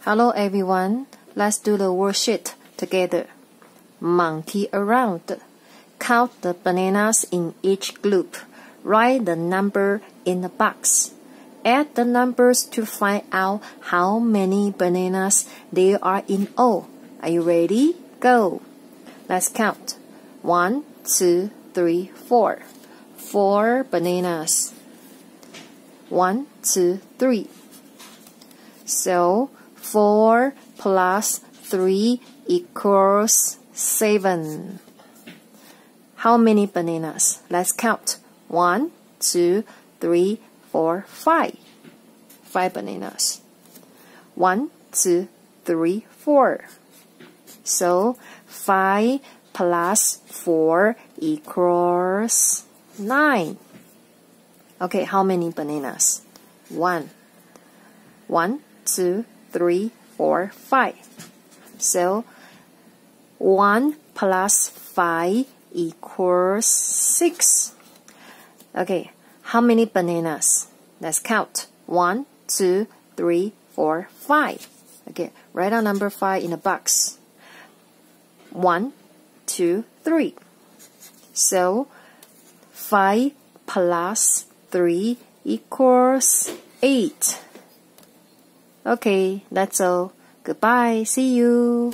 Hello everyone, let's do the worksheet together. Monkey around. Count the bananas in each group. Write the number in the box. Add the numbers to find out how many bananas there are in all. Are you ready? Go! Let's count. 1, 2, 3, 4. 4 bananas. 1, 2, 3. So 4 plus 3 equals 7. How many bananas? Let's count. 1, 2, 3, 4, 5. 5 bananas. 1, 2, 3, 4. So 5 plus 4 equals 9. Okay, how many bananas? 1. 1, 2, 3, 4, 5. So 1 plus 5 equals 6. Okay, how many bananas? Let's count. 1, 2, 3, 4, 5. Okay, write down number 5 in the box. 1, 2, 3. So 5 plus 3 equals 8. Okay, that's all. Goodbye. See you.